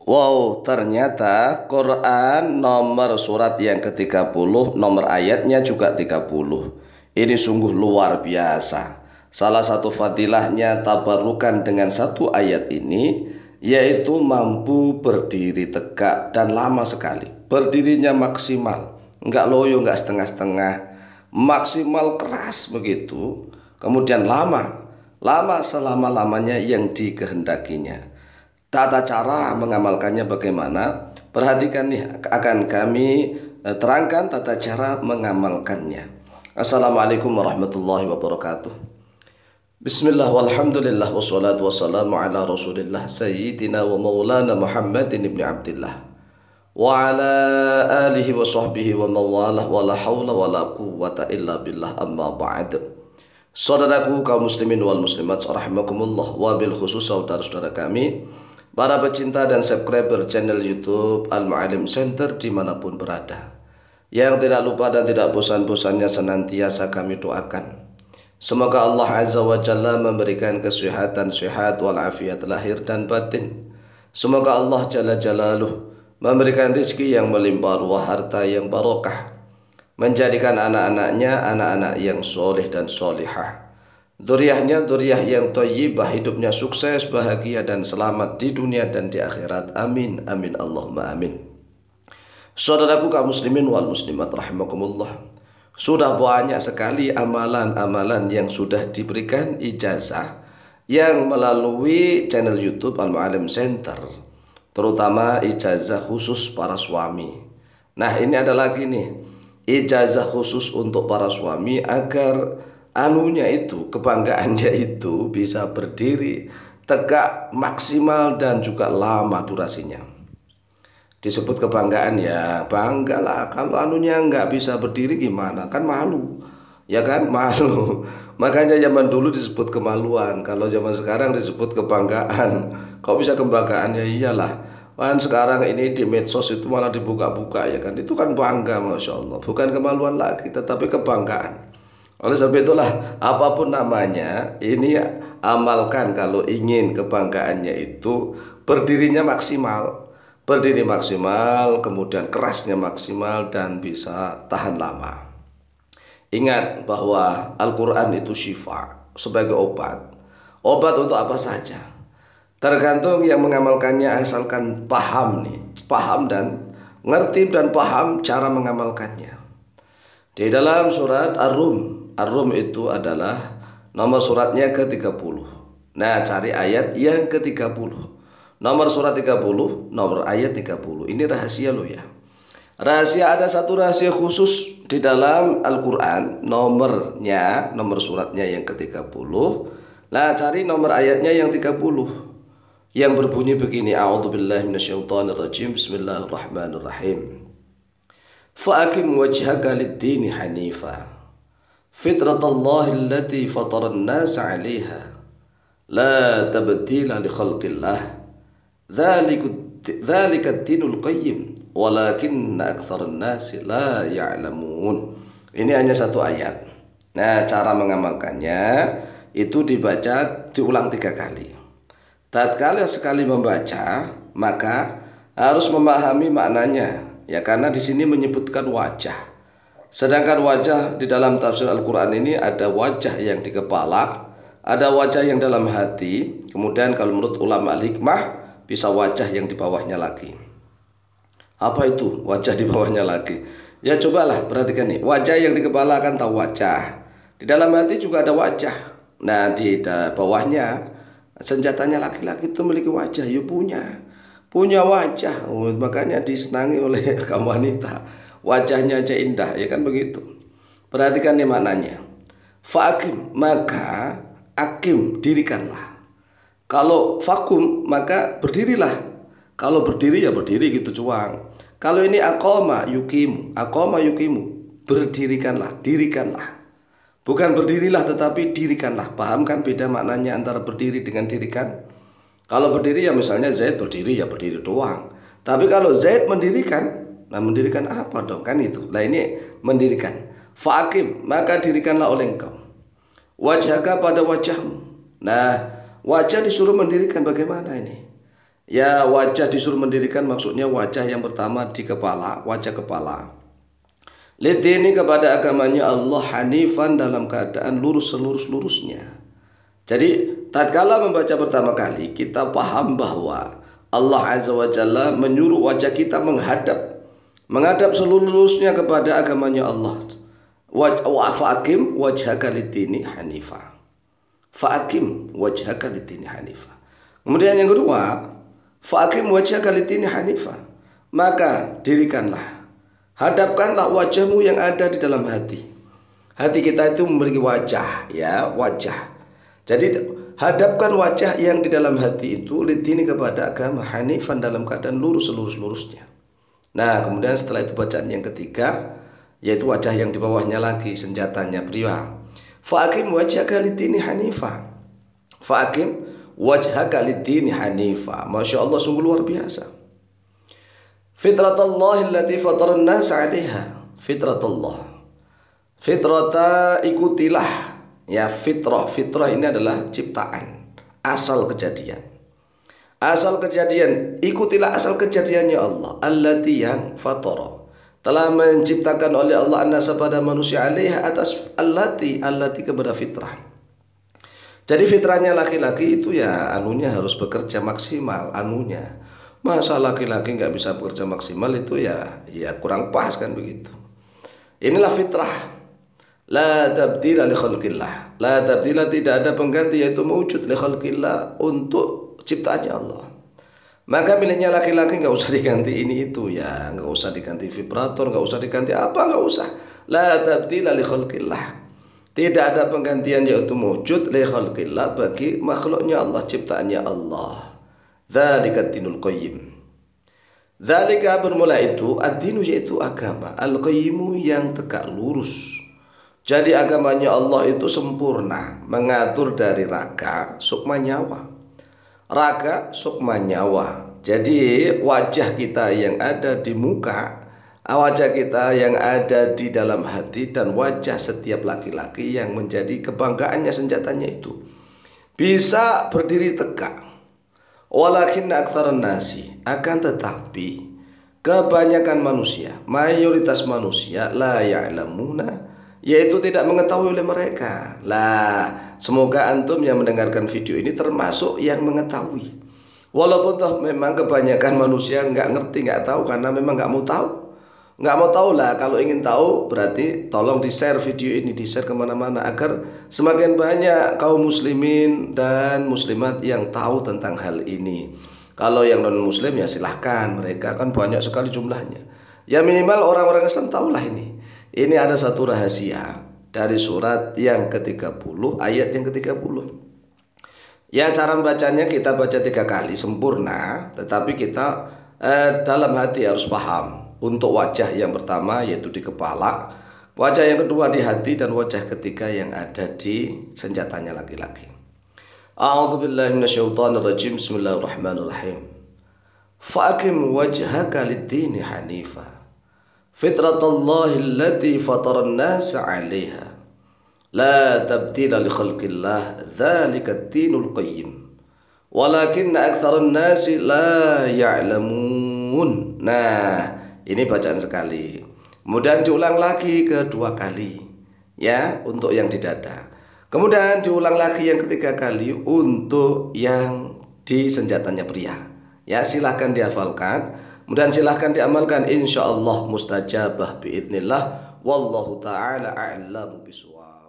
Wow, ternyata Quran nomor surat yang ke-30, nomor ayatnya juga 30. Ini sungguh luar biasa. Salah satu fadilahnya tabarukan dengan satu ayat ini, yaitu mampu berdiri tegak dan lama sekali. Berdirinya maksimal, enggak loyo, enggak setengah-setengah, maksimal keras begitu. Kemudian lama selama-lamanya yang dikehendakinya. Tata cara mengamalkannya bagaimana? Perhatikan nih, akan kami terangkan tata cara mengamalkannya. Assalamualaikum warahmatullahi wabarakatuh. Bismillah walhamdulillah wassalatu wassalamu ala rasulillah sayyidina wa maulana Muhammadin ibn Abdillah wa ala alihi wa sahbihi wa mawalah wa la hawla wa la quwwata illa billah amma ba'd. Saudaraku kaum muslimin wal muslimat rahimakumullah, wabil khusus saudara-saudara kami para pecinta dan subscriber channel YouTube Al-Mu'allim Center dimanapun berada, yang tidak lupa dan tidak bosan-bosannya senantiasa kami doakan, semoga Allah Azza wa Jalla memberikan kesehatan sehat walafiat lahir dan batin. Semoga Allah Jalla Jalaluh memberikan rezeki yang melimpah ruah, harta yang barokah, menjadikan anak-anaknya anak-anak yang soleh dan solihah, Duriahnya duriah yang thayyibah, hidupnya sukses, bahagia dan selamat di dunia dan di akhirat. Amin amin Allahumma amin. Saudaraku kaum muslimin wal muslimat rahimakumullah, sudah banyak sekali amalan-amalan yang sudah diberikan ijazah yang melalui channel YouTube Al-Mu'allim Center, terutama ijazah khusus para suami. Nah, ini ada lagi nih, ijazah khusus untuk para suami agar kebanggaannya itu bisa berdiri tegak maksimal dan juga lama durasinya. Disebut kebanggaan, ya banggalah. Kalau nggak bisa berdiri gimana, kan malu, ya kan, malu. Makanya zaman dulu disebut kemaluan, kalau zaman sekarang disebut kebanggaan. Kok bisa kebanggaan? Ya iyalah, kan sekarang ini di medsos itu malah dibuka-buka, ya kan, itu kan bangga, masya Allah, bukan kemaluan lagi tetapi kebanggaan. Oleh sebab itulah, apapun namanya, ini amalkan kalau ingin kebanggaannya itu berdirinya maksimal. Berdiri maksimal, kemudian kerasnya maksimal, dan bisa tahan lama. Ingat bahwa Al-Quran itu syifa, sebagai obat. Obat untuk apa saja, tergantung yang mengamalkannya, asalkan paham nih, paham dan ngerti dan paham cara mengamalkannya. Di dalam surat Ar-Rum itu adalah nomor suratnya ke-30. Nah, cari ayat yang ke-30. Nomor surat 30, nomor ayat 30. Ini rahasia loh ya. Rahasia, ada satu rahasia khusus di dalam Al-Quran, nomor suratnya yang ke-30. Nah, cari nomor ayatnya yang 30, yang berbunyi begini. A'udzubillahi minasyaitonirrajim. Bismillahirrahmanirrahim. Fa'akim wajhaka lid-dini hanifa fitratallahi allati fataran nasa 'alaiha la tabdila li khalqillah dzalika ad-dinul qayyim walakinna aktsaran nasi la ya'lamun. Ini hanya satu ayat. Nah, cara mengamalkannya itu diulang 3 kali. Tatkala sekali membaca, maka harus memahami maknanya, ya, karena di sini menyebutkan wajah. Sedangkan wajah di dalam tafsir Al-Quran ini ada wajah yang di kepala, ada wajah yang dalam hati, kemudian kalau menurut ulama al-hikmah bisa wajah yang di bawahnya lagi. Apa itu wajah di bawahnya lagi? Ya cobalah perhatikan nih, wajah yang di kepala kan tahu wajah, di dalam hati juga ada wajah. Nah, di bawahnya senjatanya, laki-laki itu memiliki wajah, ya punya wajah. Makanya disenangi oleh kaum wanita. Wajahnya aja indah, ya kan begitu. Perhatikan nih maknanya. Fa'akim, maka akim, dirikanlah. Kalau vakum, maka berdirilah. Kalau berdiri ya berdiri gitu cuang. Kalau ini aqama yukimu, berdirikanlah, dirikanlah. Bukan berdirilah tetapi dirikanlah. Paham kan beda maknanya antara berdiri dengan dirikan? Kalau berdiri ya misalnya Zaid berdiri, ya berdiri doang. Tapi kalau Zaid mendirikan, nah mendirikan apa dong, kan itu. Nah ini mendirikan. Fa'akim, maka dirikanlah oleh engkau wajhaka, pada wajahmu. Nah, wajah disuruh mendirikan, bagaimana ini? Ya, wajah disuruh mendirikan maksudnya wajah yang pertama di kepala, wajah kepala. Lidini kepada agamanya Allah hanifan dalam keadaan lurus selurus-lurusnya. Jadi tatkala membaca pertama kali kita paham bahwa Allah Azza wa Jalla menyuruh wajah kita menghadap seluruhnya kepada agamanya Allah. Fa'akim wajhaka lidini hanifa. Fa'akim wajhaka lidini hanifa. Kemudian yang kedua, fa'akim wajhaka lidini hanifa. Maka dirikanlah, hadapkanlah wajahmu yang ada di dalam hati. Hati kita itu memiliki wajah, ya, wajah. Jadi hadapkan wajah yang di dalam hati itu lidini kepada agama hanifan dalam keadaan lurus selurus-lurusnya. Nah, kemudian setelah itu bacaan yang ketiga, yaitu wajah yang di bawahnya lagi senjatanya pria. Fa'akim wajhaka lidini hanifa. Fa'akim wajhaka lidini hanifa. Masya Allah, sungguh luar biasa. Fitratallahi allati fataran nas 'alaiha. Fitratullah. Fitrata, ikutilah. Ya, fitrah. Fitrah ini adalah ciptaan, asal kejadian. Asal kejadian, ikutilah asal kejadiannya Allah. Allati yang fatara, telah menciptakan oleh Allah an-nasa pada manusia alaiha atas allati kepada fitrah. Jadi fitrahnya laki-laki itu ya anunya harus bekerja maksimal anunya. Masa laki-laki nggak bisa bekerja maksimal itu ya kurang pas kan begitu. Inilah fitrah. La tabdila li khalqillah. La tabdila, tidak ada pengganti, yaitu mewujud li khalqillah, untuk ciptaannya Allah. Maka miliknya laki-laki nggak usah diganti ini itu ya, nggak usah diganti vibrator, nggak usah diganti apa, nggak usah. La tabdila li khalqillah. Tidak ada penggantian, yaitu mewujud li khalqillah, bagi makhluknya Allah, ciptaannya Allah. Dzalika dinul qayyim. Dzalika, bermula itu, ad-dinu yaitu agama, al-qayyimu yang tegak lurus. Jadi agamanya Allah itu sempurna, mengatur dari raga, sukma nyawa. Raga, sukma nyawa. Jadi wajah kita yang ada di muka, wajah kita yang ada di dalam hati, dan wajah setiap laki-laki yang menjadi kebanggaannya, senjatanya itu bisa berdiri tegak. Walakin aktsaran nasi, akan tetapi kebanyakan manusia, mayoritas manusia, la ya'lamuna, yaitu tidak mengetahui oleh mereka. Lah, semoga antum yang mendengarkan video ini termasuk yang mengetahui. Walaupun toh memang kebanyakan manusia nggak ngerti, nggak tahu, karena memang nggak mau tahu. Nggak mau tahu lah. Kalau ingin tahu berarti tolong di-share video ini, di-share kemana-mana, agar semakin banyak kaum muslimin dan muslimat yang tahu tentang hal ini. Kalau yang non muslim ya silahkan, mereka kan banyak sekali jumlahnya. Ya minimal orang-orang Islam tahulah ini. Ini ada satu rahasia dari surat yang ke-30, ayat yang ke-30. Ya, cara membacanya kita baca 3 kali sempurna, tetapi kita dalam hati harus paham. Untuk wajah yang pertama yaitu di kepala, wajah yang kedua di hati, dan wajah ketiga yang ada di senjatanya laki-laki. A'udzubillahi minasyaitonirrajim. Bismillahirrahmanirrahim. Fa'akim wajhaka lid-dini hanifa. Fitratallahi allati fataran nasa 'alaiha. La tabdila li khalqillah. Dzalika ad-dinul qayyim. Walakinna aktsaran nasi la ya'lamun. Nah, ini bacaan sekali. Kemudian diulang lagi kedua kali, ya, untuk yang di dada. Kemudian diulang lagi yang ketiga kali untuk yang di senjatanya pria. Ya, silahkan dihafalkan. Kemudian silahkan diamalkan, insya Allah mustajabah biidnillah. Wallahu ta'ala a'lamu bishawab.